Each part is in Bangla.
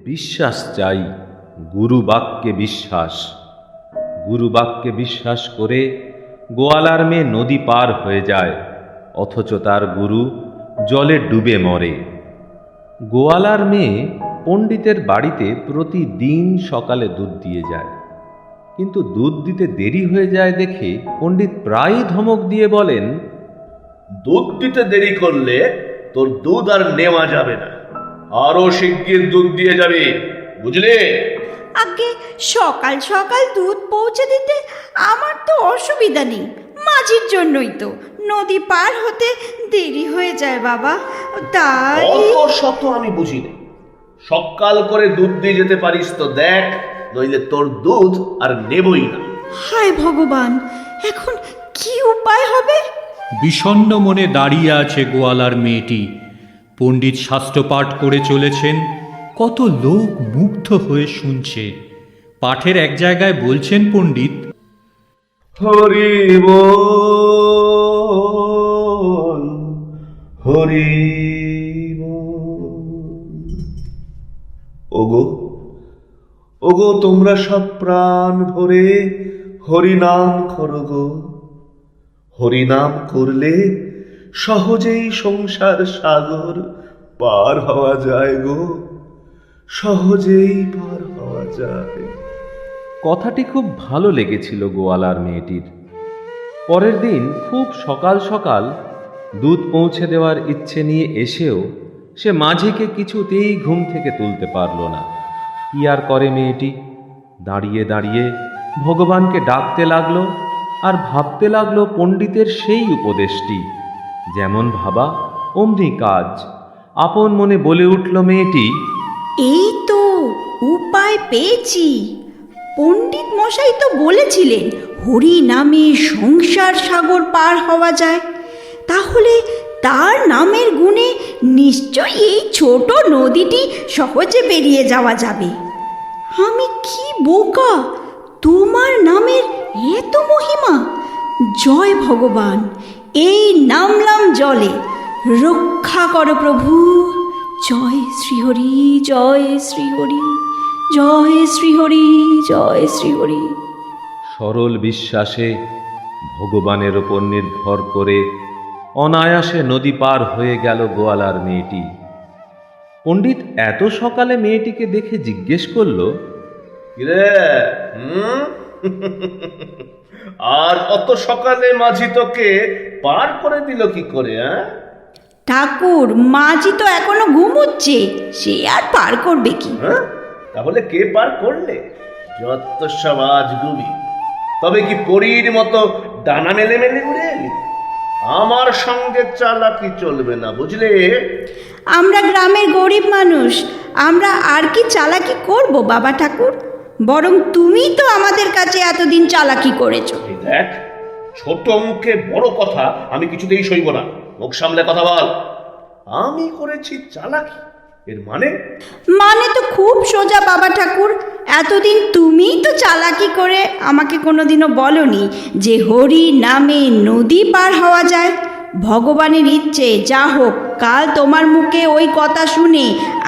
বিশ্বাস চাই, গুরু বাক্যে বিশ্বাস। গুরু বাক্যে বিশ্বাস করে গোয়ালার মেয়ে নদী পার হয়ে যায়, অথচ তার গুরু জলে ডুবে মরে। গোয়ালার মেয়ে পণ্ডিতের বাড়িতে প্রতিদিন সকালে দুধ দিয়ে যায়, কিন্তু দুধ দিতে দেরি হয়ে যায় দেখে পণ্ডিত প্রায়ই ধমক দিয়ে বলেন, দুধ দিতে দেরি করলে তোর দুধ আর নেওয়া যাবে না, আরো শিগগির দুধ দিয়ে যাবে, বুঝলে? আগে সকাল সকাল দুধ পৌঁছে দিতে আমার তো অসুবিধা নেই, মাঝির জন্যই তো নদী পার হতে দেরি হয়ে যায় বাবা, তাই অত শত আমি বুঝি না। সকাল করে দুধ দিয়ে যেতে পারিস তো দেখ, নইলে তোর দুধ আর নেবই না। হায় ভগবান, এখন কি উপায় হবে? বিষণ্ণ মনে দাঁড়িয়ে আছে গোয়ালার মেয়েটি। পণ্ডিত শাস্ত্রপাঠ করে চলেছেন, কত লোক মুগ্ধ হয়ে শুনছে। পাঠের এক জায়গায় বলছেন পণ্ডিত, হরি বল, হরি বল। ওগো ওগো, তোমরা সব প্রাণ ভরে হরি নাম করো গো। হরি নাম করলে সহজেই সংসার সাগর পার হওয়া যায় গো, সহজেই পার হওয়া যায়। কথাটি খুব ভালো লেগেছিল গোয়ালার মেয়েটির। পরের দিন খুব সকাল সকাল দুধ পৌঁছে দেওয়ার ইচ্ছে নিয়ে এসেও সে মাঝিকে কিছুতেই ঘুম থেকে তুলতে পারল না। কি আর করে মেয়েটি, দাঁড়িয়ে দাঁড়িয়ে ভগবানকে ডাকতে লাগলো আর ভাবতে লাগলো পণ্ডিতের সেই উপদেশটি। যেমন ভাবা অমনি কাজ। আপন মনে বলে উঠল মেয়েটি, এই তো উপায় পেয়েছি। পণ্ডিত মশাই তো বলেছিলেন হরি নামে সংসার সাগর পার হওয়া যায়, তাহলে তার নামের গুণে নিশ্চয়ই এই ছোট নদীটি সহজে পেরিয়ে যাওয়া যাবে। আমি কি বোকা, তোমার নামের এত মহিমা! জয় ভগবান, এই নামলাম জলে, রক্ষা করো প্রভু। জয় শ্রীহরি, জয় শ্রীহরি, জয় শ্রীহরি, জয় শ্রীহরি। সরল বিশ্বাসে ভগবানের ওপর নির্ভর করে অনায়াসে নদী পার হয়ে গেল গোয়ালার মেয়েটি। পণ্ডিত এত সকালে মেয়েটিকে দেখে জিজ্ঞেস করল, কিরে, আর অত সকালে মাঝি তোকে পার করে দিল কি করে? ঠাকুর, মাঝি তো এখনো ঘুমোচ্ছে, সে আর পার করবে কি? তাহলে কে পার করলে? যত সব আজগুবি। তবে কি পরীর মতো ডানা মেলে মেলে উড়ে এলি? আমার সঙ্গে চালাকি চলবে না, বুঝলে? আমরা গ্রামের গরিব মানুষ, আমরা আর কি চালাকি করব বাবা ঠাকুর? বরং তুমি তো আমাদের কাছে এতদিন চালাকি করেছো। এই দেখ, ছোট মুখে বড় কথা আমি কিছুতেই সইব না। মুখ সামলে কথা বল। আমি করেছি চালাকি, এর মানে তো খুব সোজা বাবা ঠাকুর। এতদিন তুমিই তো চালাকি করে আমাকে কোনোদিনও বলনি যে হরি নামে নদী পার হওয়া যায়। ভগবানের ইচ্ছে যা হোক, কাল তোমার মুখে ওই কথা শুনে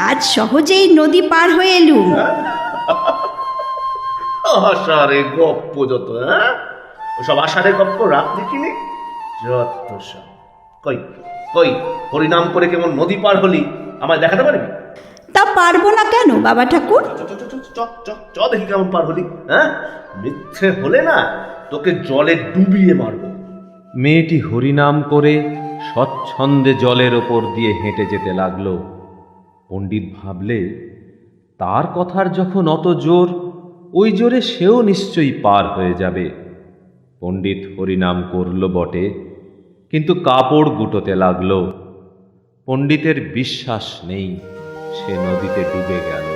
আজ সহজেই নদী পার হয়ে এলুম। আষাঢ়ে গপ্প যত, ওসব আষাঢ়ে গপ্প রাত দেখিনি যত সব। কই কই হরিনাম করে কেমন নদী পার হলি, আমায় দেখাতে পারবি? তা পারবো না কেন বাবা ঠাকুর? চ দেখি কেমন পার হলি। মিথ্যে হলে না তোকে জলে ডুবিয়ে মারবো। মেয়েটি হরিনাম করে স্বচ্ছন্দে জলের ওপর দিয়ে হেঁটে যেতে লাগলো। পণ্ডিত ভাবলে, তার কথার যখন অত জোর, ওই জোরে সেও নিশ্চয়ই পার হয়ে যাবে। পণ্ডিত হরিনাম করল বটে, কিন্তু কাপড় গুটোতে লাগলো। পণ্ডিতের বিশ্বাস নেই, সে নদীতে ডুবে গেল।